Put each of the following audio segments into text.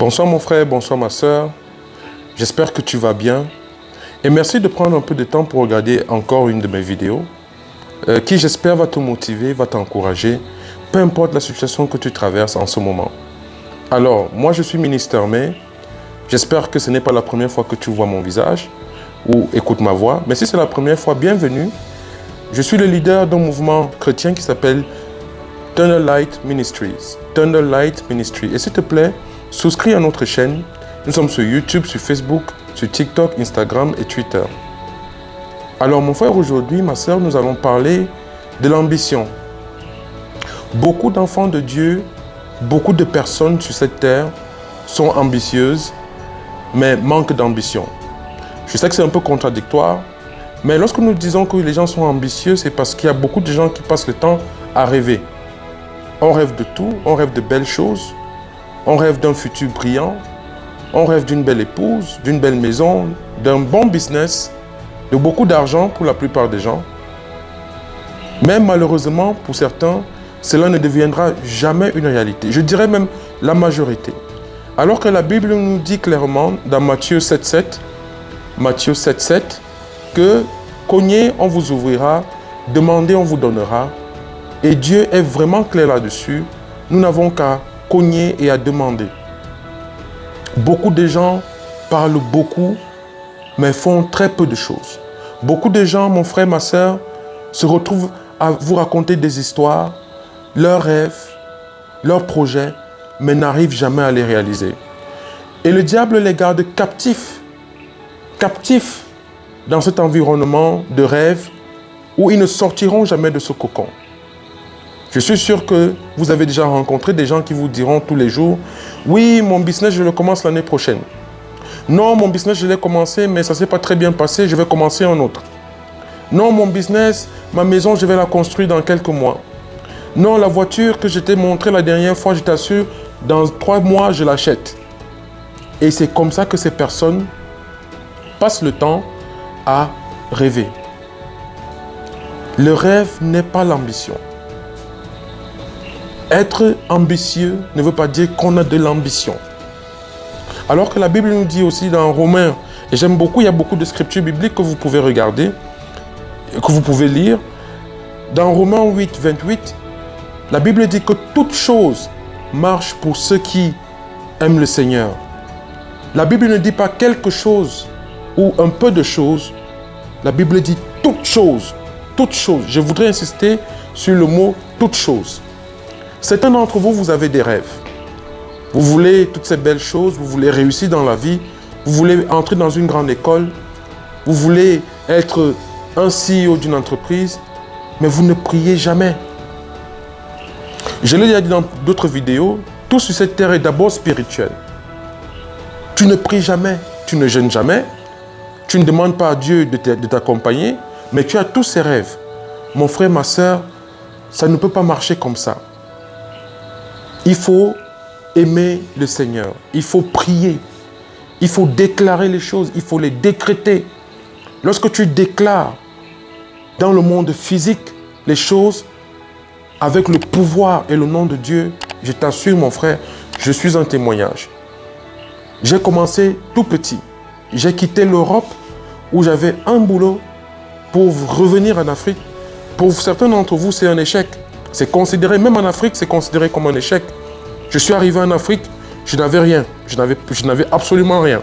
Bonsoir mon frère, bonsoir ma soeur. J'espère que tu vas bien. Et merci de prendre un peu de temps pour regarder encore une de mes vidéos qui, j'espère, va te motiver, va t'encourager, peu importe la situation que tu traverses en ce moment. Alors, moi je suis Ministère May. J'espère que ce n'est pas la première fois que tu vois mon visage ou écoutes ma voix. Mais si c'est la première fois, bienvenue. Je suis le leader d'un mouvement chrétien qui s'appelle Thunder Light Ministries. Thunder Light Ministry. Et s'il te plaît, souscris à notre chaîne. Nous sommes sur YouTube, sur Facebook, sur TikTok, Instagram et Twitter. Alors mon frère, aujourd'hui, ma soeur, nous allons parler de l'ambition. Beaucoup d'enfants de Dieu, beaucoup de personnes sur cette terre sont ambitieuses, mais manquent d'ambition. Je sais que c'est un peu contradictoire, mais lorsque nous disons que les gens sont ambitieux, c'est parce qu'il y a beaucoup de gens qui passent le temps à rêver. On rêve de tout, on rêve de belles choses, on rêve d'un futur brillant, on rêve d'une belle épouse, d'une belle maison, d'un bon business, de beaucoup d'argent pour la plupart des gens. Mais malheureusement, pour certains, cela ne deviendra jamais une réalité. Je dirais même la majorité. Alors que la Bible nous dit clairement dans Matthieu 7,7, que cognez, on vous ouvrira, demandez, on vous donnera. Et Dieu est vraiment clair là-dessus. Nous n'avons qu'à cogner et à demander. Beaucoup de gens parlent beaucoup, mais font très peu de choses. Beaucoup de gens, mon frère, ma soeur, se retrouvent à vous raconter des histoires, leurs rêves, leurs projets, mais n'arrivent jamais à les réaliser. Et le diable les garde captifs dans cet environnement de rêve où ils ne sortiront jamais de ce cocon. Je suis sûr que vous avez déjà rencontré des gens qui vous diront tous les jours « Oui, mon business, je le commence l'année prochaine. Non, mon business, je l'ai commencé, mais ça ne s'est pas très bien passé, je vais commencer un autre. Non, mon business, ma maison, je vais la construire dans quelques mois. Non, la voiture que je t'ai montrée la dernière fois, je t'assure, dans 3 mois, je l'achète. » Et c'est comme ça que ces personnes passent le temps à rêver. Le rêve n'est pas l'ambition. Être ambitieux ne veut pas dire qu'on a de l'ambition. Alors que la Bible nous dit aussi dans Romains, et j'aime beaucoup, il y a beaucoup de scriptures bibliques que vous pouvez regarder, que vous pouvez lire. Dans Romains 8, 28, la Bible dit que toute chose marche pour ceux qui aiment le Seigneur. La Bible ne dit pas quelque chose ou un peu de choses. La Bible dit toute chose. Toute chose. Je voudrais insister sur le mot toute chose. Certains d'entre vous, vous avez des rêves. Vous voulez toutes ces belles choses, vous voulez réussir dans la vie, vous voulez entrer dans une grande école, vous voulez être un CEO d'une entreprise, mais vous ne priez jamais. Je l'ai déjà dit dans d'autres vidéos, tout sur cette terre est d'abord spirituel. Tu ne pries jamais, tu ne jeûnes jamais, tu ne demandes pas à Dieu de t'accompagner, mais tu as tous ces rêves. Mon frère, ma soeur, ça ne peut pas marcher comme ça. Il faut aimer le Seigneur. Il faut prier. Il faut déclarer les choses. Il faut les décréter. Lorsque tu déclares dans le monde physique les choses avec le pouvoir et le nom de Dieu, je t'assure, mon frère, je suis un témoignage. J'ai commencé tout petit. J'ai quitté l'Europe où j'avais un boulot pour revenir en Afrique. Pour certains d'entre vous, c'est un échec. C'est considéré, même en Afrique, c'est considéré comme un échec. Je suis arrivé en Afrique, je n'avais rien. Je n'avais absolument rien.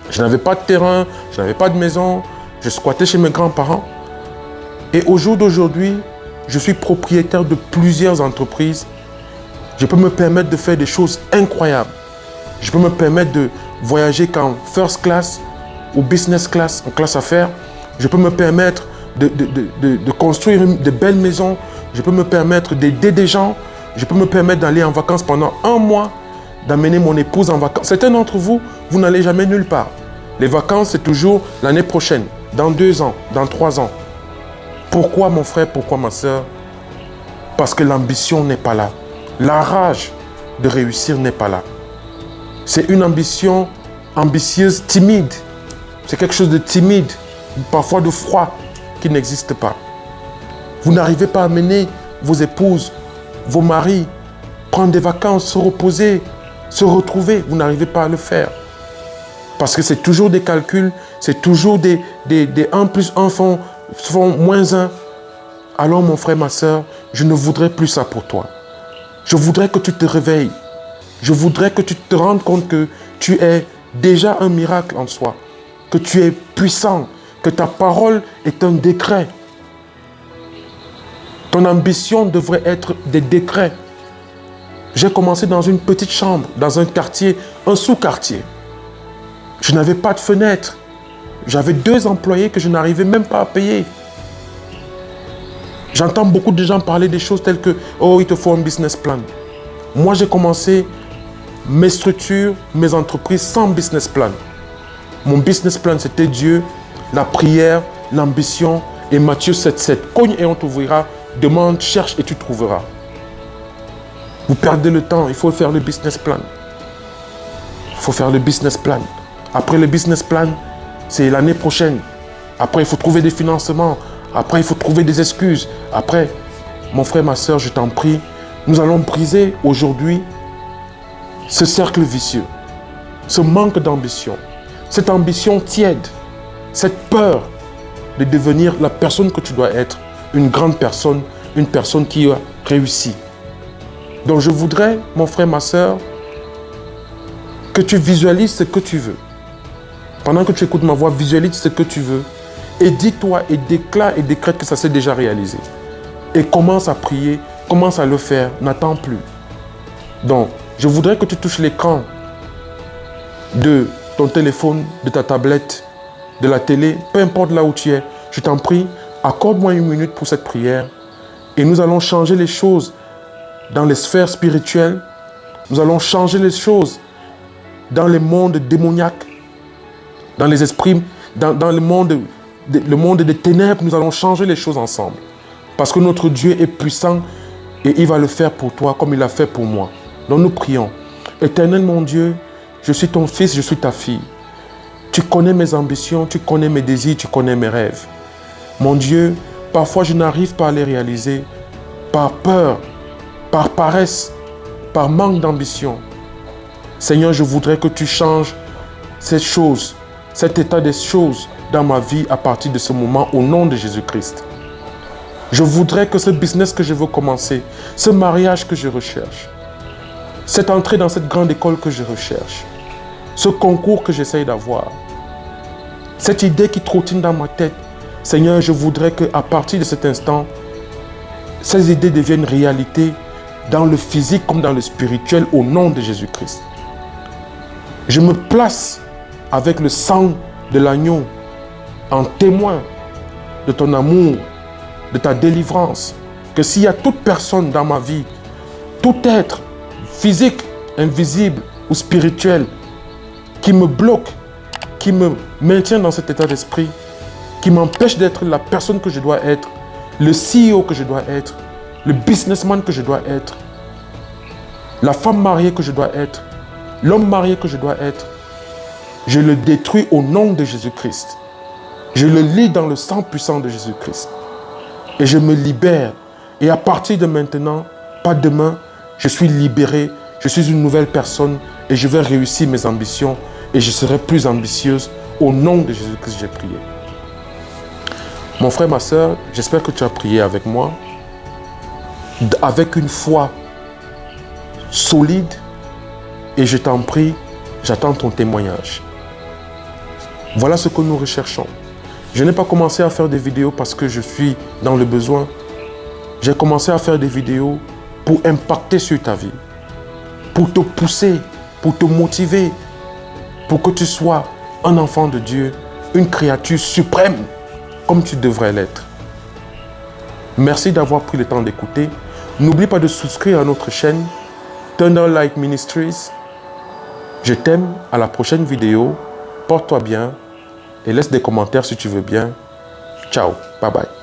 Je n'avais pas de terrain, je n'avais pas de maison. Je squattais chez mes grands-parents. Et au jour d'aujourd'hui, je suis propriétaire de plusieurs entreprises. Je peux me permettre de faire des choses incroyables. Je peux me permettre de voyager qu'en first class ou business class, en classe affaires. Je peux me permettre de construire de belles maisons. Je peux me permettre d'aider des gens. Je peux me permettre d'aller en vacances pendant 1 mois, d'amener mon épouse en vacances. Certains d'entre vous, vous n'allez jamais nulle part. Les vacances, c'est toujours l'année prochaine, dans 2 ans, dans 3 ans. Pourquoi, mon frère, pourquoi, ma soeur? Parce que l'ambition n'est pas là. La rage de réussir n'est pas là. C'est une ambition ambitieuse, timide. C'est quelque chose de timide, parfois de froid, qui n'existe pas. Vous n'arrivez pas à amener vos épouses, vos maris, prendre des vacances, se reposer, se retrouver, vous n'arrivez pas à le faire. Parce que c'est toujours des calculs, c'est toujours des 1 plus 1 font moins 1. Alors mon frère, ma soeur, je ne voudrais plus ça pour toi. Je voudrais que tu te réveilles. Je voudrais que tu te rendes compte que tu es déjà un miracle en soi. Que tu es puissant, que ta parole est un décret. Ton ambition devrait être des décrets. J'ai commencé dans une petite chambre, dans un quartier, un sous-quartier. Je n'avais pas de fenêtre. J'avais 2 employés que je n'arrivais même pas à payer. J'entends beaucoup de gens parler des choses telles que « Oh, il te faut un business plan ». Moi, j'ai commencé mes structures, mes entreprises sans business plan. Mon business plan, c'était Dieu, la prière, l'ambition et Matthieu 7,7. Cogne et on t'ouvrira, demande, cherche et tu trouveras. Vous perdez le temps, il faut faire le business plan. Il faut faire le business plan. Après le business plan, c'est l'année prochaine. Après, il faut trouver des financements. Après, il faut trouver des excuses. Après, mon frère, ma soeur, je t'en prie, nous allons briser aujourd'hui ce cercle vicieux, ce manque d'ambition, cette ambition tiède, cette peur de devenir la personne que tu dois être, une grande personne, une personne qui a réussi. Donc je voudrais, mon frère, ma soeur, que tu visualises ce que tu veux. Pendant que tu écoutes ma voix, visualise ce que tu veux. Et dis-toi et déclare et décrète que ça s'est déjà réalisé. Et commence à prier, commence à le faire, n'attends plus. Donc, je voudrais que tu touches l'écran de ton téléphone, de ta tablette, de la télé, peu importe là où tu es. Je t'en prie, accorde-moi 1 minute pour cette prière. Et nous allons changer les choses dans les sphères spirituelles. Nous allons changer les choses dans les mondes démoniaques, dans les esprits, dans le monde des ténèbres. Nous allons changer les choses ensemble. Parce que notre Dieu est puissant et il va le faire pour toi comme il l'a fait pour moi. Donc nous prions. Éternel mon Dieu, je suis ton fils, je suis ta fille. Tu connais mes ambitions, tu connais mes désirs, tu connais mes rêves. Mon Dieu, parfois je n'arrive pas à les réaliser par peur, par paresse, par manque d'ambition. Seigneur, je voudrais que tu changes ces choses, cet état des choses dans ma vie à partir de ce moment au nom de Jésus-Christ. Je voudrais que ce business que je veux commencer, ce mariage que je recherche, cette entrée dans cette grande école que je recherche, ce concours que j'essaye d'avoir, cette idée qui trottine dans ma tête, Seigneur, je voudrais qu'à partir de cet instant, ces idées deviennent réalité dans le physique comme dans le spirituel au nom de Jésus-Christ. Je me place avec le sang de l'agneau en témoin de ton amour, de ta délivrance, que s'il y a toute personne dans ma vie, tout être physique, invisible ou spirituel qui me bloque, qui me maintient dans cet état d'esprit, qui m'empêche d'être la personne que je dois être, le CEO que je dois être, le businessman que je dois être, la femme mariée que je dois être, l'homme marié que je dois être, je le détruis au nom de Jésus-Christ. Je le lis dans le sang puissant de Jésus-Christ. Et je me libère. Et à partir de maintenant, pas demain, je suis libéré, je suis une nouvelle personne et je vais réussir mes ambitions et je serai plus ambitieuse. Au nom de Jésus-Christ, j'ai prié. Mon frère, ma soeur, j'espère que tu as prié avec moi, avec une foi solide, et je t'en prie, j'attends ton témoignage. Voilà ce que nous recherchons. Je n'ai pas commencé à faire des vidéos parce que je suis dans le besoin. J'ai commencé à faire des vidéos pour impacter sur ta vie, pour te pousser, pour te motiver, pour que tu sois un enfant de Dieu, une créature suprême, comme tu devrais l'être. Merci d'avoir pris le temps d'écouter. N'oublie pas de souscrire à notre chaîne, Thunder Light Ministries. Je t'aime, à la prochaine vidéo. Porte-toi bien et laisse des commentaires si tu veux bien. Ciao, bye bye.